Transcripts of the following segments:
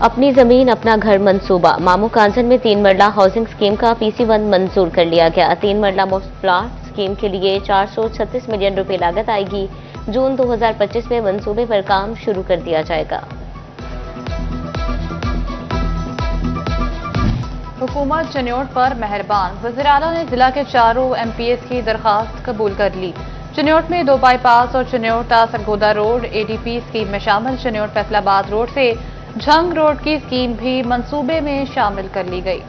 अपनी जमीन अपना घर मंसूबा। मामू कांजन में 3 मरला हाउसिंग स्कीम का PC1 मंजूर कर लिया गया। 3 मरला मुफ्त प्लाट स्कीम के लिए 436 मिलियन रुपए लागत आएगी। जून 2025 में मंसूबे पर काम शुरू कर दिया जाएगा। हुकूमत चिन्योट पर मेहरबान। वज़ीर आला ने जिला के चारों MPS की दरखास्त कबूल कर ली। चिन्योट में 2 बाईपास और Chiniot Sargodha road ADP scheme में शामिल। चिन्योट फैसलाबाद रोड से झंग रोड की स्कीम भी मंसूबे में शामिल कर ली गई।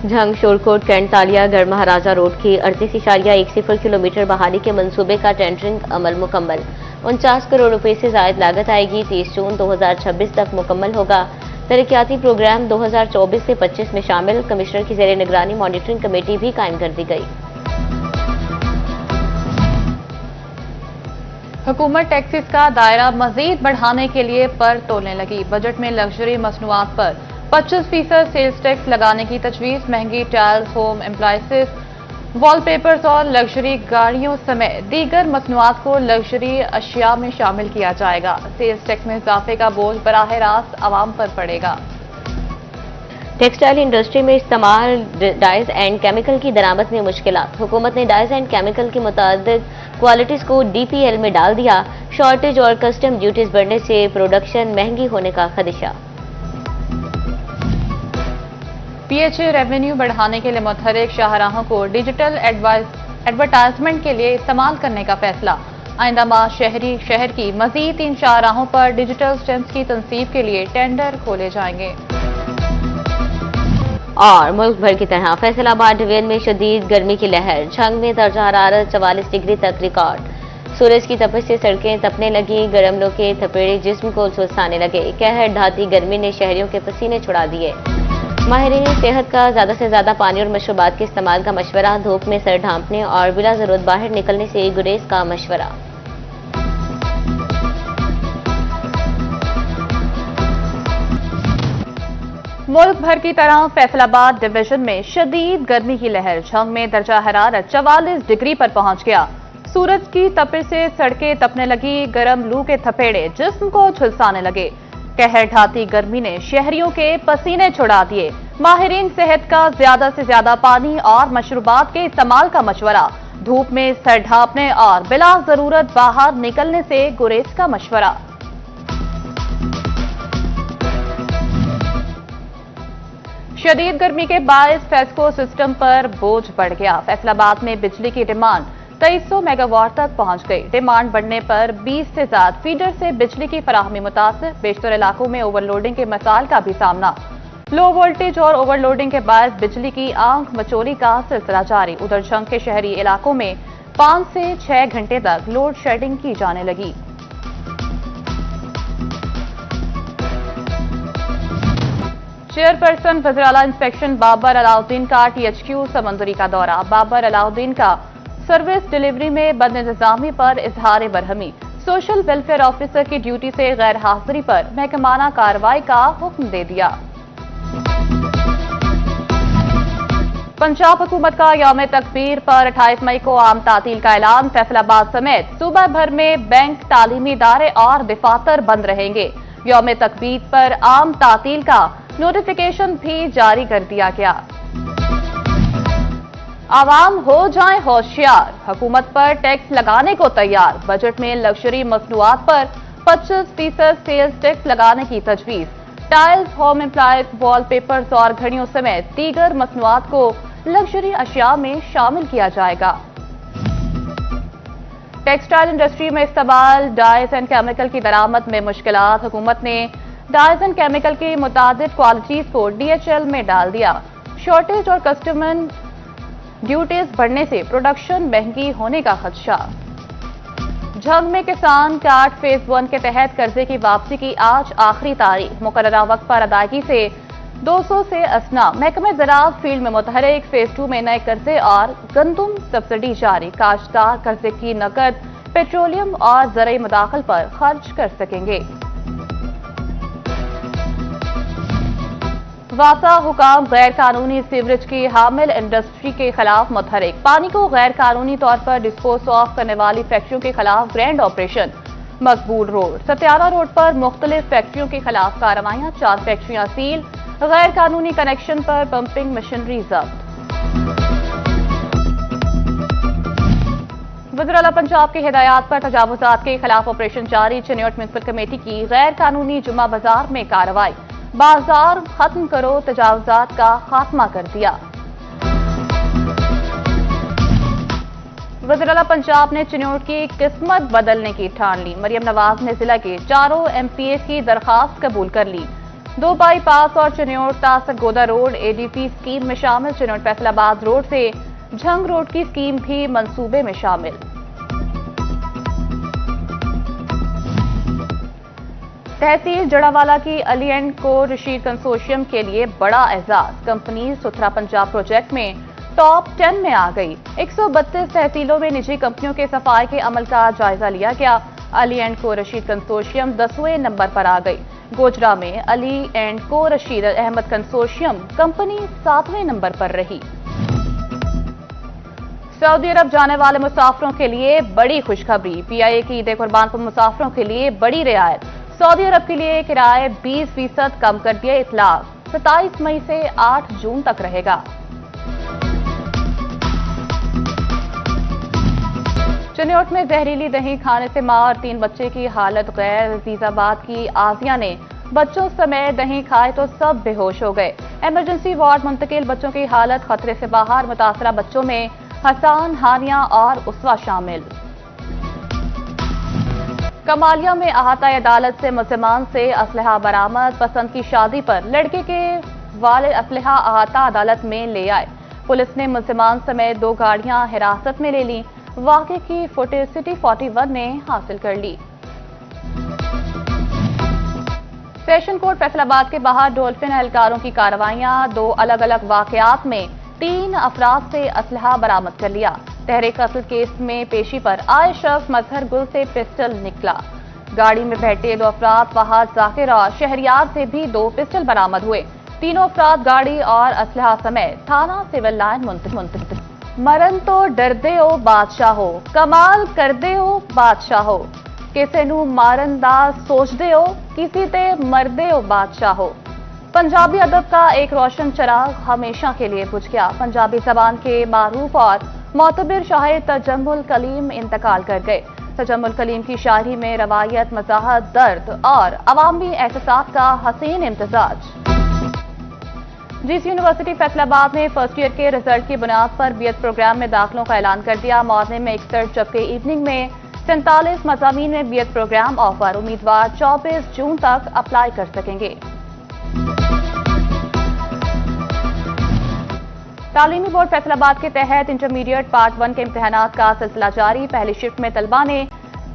झंग शोरकोट कैंट तालिया गढ़ महाराजा रोड की 38.10 किलोमीटर बहाली के मंसूबे का टेंडरिंग अमल मुकम्मल। 49 करोड़ रुपए से जायद लागत आएगी। 30 जून 2026 तक मुकम्मल होगा। तरक्याती प्रोग्राम 2024 से 25 में शामिल। कमिश्नर की ज़ेरे निगरानी मॉनिटरिंग कमेटी भी कायम कर दी गई। हुकूमत टैक्सेस का दायरा मजीद बढ़ाने के लिए पर तोलने लगी। बजट में लग्जरी मसनूआत पर 25% सेल्स टैक्स लगाने की तजवीज़। महंगी टाइल्स, होम एप्लायंसेस, वॉलपेपर्स और लग्जरी गाड़ियों समेत दीगर मसनूआत को लग्जरी अशिया में शामिल किया जाएगा। सेल्स टैक्स में इजाफे का बोझ बराह रास्त आवाम पर पड़ेगा। टेक्सटाइल इंडस्ट्री में इस्तेमाल डाइज एंड केमिकल की दरामद में मुश्किलात। हुकूमत ने डाइज एंड केमिकल की मुतादिद क्वालिटीज को DPL में डाल दिया। शॉर्टेज और कस्टम ड्यूटीज बढ़ने से प्रोडक्शन महंगी होने का खदशा। PHA रेवेन्यू बढ़ाने के लिए मुतहरिक शाहराहों को डिजिटल एडवर्टाइजमेंट के लिए इस्तेमाल करने का फैसला। आइंदा माह शहर की मजीद 3 शाहराहों पर डिजिटल स्टैम्प्स की तनसीब के लिए टेंडर खोले जाएंगे। और मुल्क भर की तरह फैसलाबाद डिवीजन में शदीद गर्मी की लहर। झंग में दर्जा हरारत 44 डिग्री तक रिकॉर्ड। सूरज की तपश से सड़कें तपने लगी। गरम लोग के थपेड़े जिस्म को झुलसाने लगे। कहर ढाती गर्मी ने शहरियों के पसीने छुड़ा दिए। माहिरीन सेहत का ज्यादा से ज्यादा पानी और मशरूबात के इस्तेमाल का मशवरा। धूप में सर ढांपने और बिला जरूरत बाहर निकलने से गुरेज का मशवरा। मुल्क भर की तरह फैसलाबाद डिवीजन में शदीद गर्मी की लहर। झंग में दर्जा हरारत 44 डिग्री पर पहुंच गया। सूरज की तपिश से सड़कें तपने लगी। गरम लू के थपेड़े जिस्म को झुलसाने लगे। कहर ढाती गर्मी ने शहरियों के पसीने छुड़ा दिए। माहिरीन सेहत का ज्यादा से ज्यादा पानी और मशरूबात के इस्तेमाल का मशवरा। धूप में सर ढांपने और बिला जरूरत बाहर निकलने से गुरेज का मशवरा। शदीद गर्मी के बायस फेस्को सिस्टम पर बोझ बढ़ गया। फैसलाबाद में बिजली की डिमांड 2300 मेगावाट तक पहुंच गई। डिमांड बढ़ने पर 20 से ज्यादा फीडर से बिजली की फराहमी मुतासिर। बेशतर इलाकों में ओवरलोडिंग के मसाइल का भी सामना। लो वोल्टेज और ओवरलोडिंग के बायस बिजली की आंख मचोली का सिलसिला जारी। उधर झंग के शहरी इलाकों में 5 से 6 घंटे तक लोड शेडिंग की जाने लगी। चेयरपर्सन वज़ीर आला इंस्पेक्शन बाबर अलाउद्दीन का THQ समंदरी का दौरा। बाबर अलाउद्दीन का सर्विस डिलीवरी में बदनिज़ामी पर इजहार बरहमी। सोशल वेलफेयर ऑफिसर की ड्यूटी से गैर हाजिरी पर महकमाना कार्रवाई का हुक्म दे दिया। पंजाब हुकूमत का यौम तकबीर पर 28 मई को आम तातील का ऐलान। फैसलाबाद समेत सूबा भर में बैंक, तालीमी इदारे और दफातर बंद रहेंगे। यौम तकबीर पर आम तातील का नोटिफिकेशन भी जारी कर दिया गया। आवाम हो जाएं होशियार। हुकूमत पर टैक्स लगाने को तैयार। बजट में लग्जरी मसनूआत पर 25% सेल्स टैक्स लगाने की तजवीज। टाइल्स, होम एप्लायंस, वॉलपेपर्स और घड़ियों समेत दीगर मसनूआत को लग्जरी अशिया में शामिल किया जाएगा। टेक्सटाइल इंडस्ट्री में इस्तेमाल डाइज एंड केमिकल की दरामद में मुश्किलात। हुकूमत ने डाइज एंड केमिकल की मुतादिद क्वालिटीज को DHL में डाल दिया। शॉर्टेज और कस्टम ड्यूटीज बढ़ने से प्रोडक्शन महंगी होने का खदशा। झंग में किसान कार्ड फेज 1 के तहत कर्जे की वापसी की आज आखिरी तारीख। मुकर्ररा वक्त पर अदायगी से 200 से असना। महकमे ज़राअत फील्ड में मुतहरिक फेज 2 में नए कर्जे और गंदुम सब्सिडी जारी। काश्तकार कर्जे की नकद पेट्रोलियम और ज़रई मुदाखल पर खर्च कर सकेंगे। वासा हुकाम गैर कानूनी सीवरेज की हामिल इंडस्ट्री के खिलाफ मुतहरिक। पानी को गैर कानूनी तौर पर डिस्पोज ऑफ करने वाली फैक्ट्रियों के खिलाफ ग्रैंड ऑपरेशन। मकबूल रोड, सत्यारा रोड पर मुख्तलिफ फैक्ट्रियों के खिलाफ कार्रवाइयां, 4 फैक्ट्रियां सील, गैर कानूनी कनेक्शन पर पंपिंग मशीनरी जब्त। वज़ीर-ए-आला पंजाब की हिदायत पर तजावुजात के खिलाफ ऑपरेशन जारी, चिन्योट म्यूनसिपल कमेटी की गैर कानूनी जुम्मा बाजार में कार्रवाई, बाजार खत्म करो, तजावुजात का खात्मा कर दिया। वज़ीर-ए-आला पंजाब ने चिन्योट की किस्मत बदलने की ठान ली, मरियम नवाज ने जिला के 4 MPs की दरखास्त कबूल कर ली। 2 बाईपास और चिन्योट तासरगोदा रोड ADP स्कीम में शामिल, चिन्योट फैसलाबाद रोड से झंग रोड की स्कीम भी मंसूबे में शामिल। तहसील जड़ावाला की अली एंड को रशीद कंसोर्शियम के लिए बड़ा एजाज, कंपनी सुथरा पंजाब प्रोजेक्ट में टॉप 10 में आ गई। 132 तहसीलों में निजी कंपनियों के सफाई के अमल का जायजा लिया गया। अली एंड को रशीद कंसोर्शियम 10वें नंबर पर आ गई। गोजरा में अली एंड को रशीद अहमद कंसोर्शियम कंपनी 7वें नंबर पर रही। सऊदी अरब जाने वाले मुसाफिरों के लिए बड़ी खुशखबरी, PIA की ईद कुर्बान पर मुसाफिरों के लिए बड़ी रियायत, सऊदी अरब के लिए किराए 20% कम कर दिए। इतलाक 27 मई से 8 जून तक रहेगा। चिन्योट में जहरीली दही खाने से मां और 3 बच्चे की हालत गैर। अजीजाबाद की आजिया ने बच्चों समेत दही खाए तो सब बेहोश हो गए, इमरजेंसी वार्ड मुंतकिल, बच्चों की हालत खतरे से बाहर। मुतासरा बच्चों में हसान, हानिया और उसवा शामिल। कमालिया में अहाता अदालत से मुलजिमान से असलहा बरामद, पसंद की शादी पर लड़के के वालिद असलहा अहाता अदालत में ले आए। पुलिस ने मुलजिमान समेत 2 गाड़ियां हिरासत में ले ली। वाक़े की फुटेज सिटी 41 ने हासिल कर ली। सेशन कोर्ट फैसलाबाद के बाहर डॉल्फिन एहलकारों की कार्रवाइयां, 2 अलग अलग वाकयात में 3 अफराद से असलहा बरामद कर लिया। तहरीक कत्ल केस में पेशी पर आए शख्स मजहर गुल से पिस्टल निकला। गाड़ी में बैठे 2 अफराद फहाद जाकिर और शहरियार से भी 2 पिस्टल बरामद हुए। तीनों अफराद गाड़ी और असलहा समेत थाना सिविल लाइन मुंतकिल। मरन तो डरदे हो बादशाहो, कमाल करदे हो बादशाहो, किसे नू मारन दा सोचदे हो, किसी ते मरदे हो बादशाहो। पंजाबी अदब का एक रोशन चिराग हमेशा के लिए बुझ गया। पंजाबी जबान के मारूफ और मोतबर शायर तजम्मुल कलीम इंतकाल कर गए। तजम्मुल कलीम की शायरी में रवायत, मज़ाहत, दर्द और अवामी एहसास का हसीन इम्तिजाज। जीसी यूनिवर्सिटी फैसलाबाद ने फर्स्ट ईयर के रिजल्ट की बुनियाद पर बीएड प्रोग्राम में दाखिलों का ऐलान कर दिया। मॉर्निंग में 61 जबकि इवनिंग में 47 मज़ामीन में बीएड प्रोग्राम ऑफर। उम्मीदवार 24 जून तक अप्लाई कर सकेंगे। तालीमी बोर्ड फैसलाबाद के तहत इंटरमीडिएट पार्ट 1 के इम्तिहानात का सिलसिला जारी। पहली शिफ्ट में तलबा ने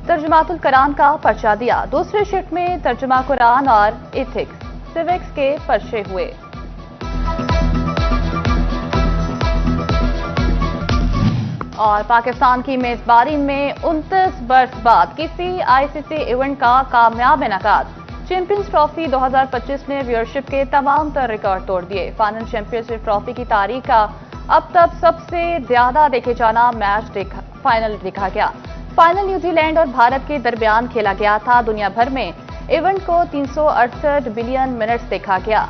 तर्जुमातुल कुरान का पर्चा दिया। दूसरी शिफ्ट में तर्जुमा कुरान और इथिक्स, सिविक्स के पर्चे हुए। और पाकिस्तान की मेजबानी में 29 बरस बाद किसी ICC इवेंट का कामयाब इनेकाद। चैंपियंस ट्रॉफी 2025 ने व्यूअरशिप के तमाम तर रिकॉर्ड तोड़ दिए। फाइनल चैंपियनशिप ट्रॉफी की तारीख का अब तक सबसे ज्यादा देखे जाना मैच फाइनल देखा गया। फाइनल न्यूजीलैंड और भारत के दरमियान खेला गया था। दुनिया भर में इवेंट को 368 बिलियन मिनट्स देखा गया।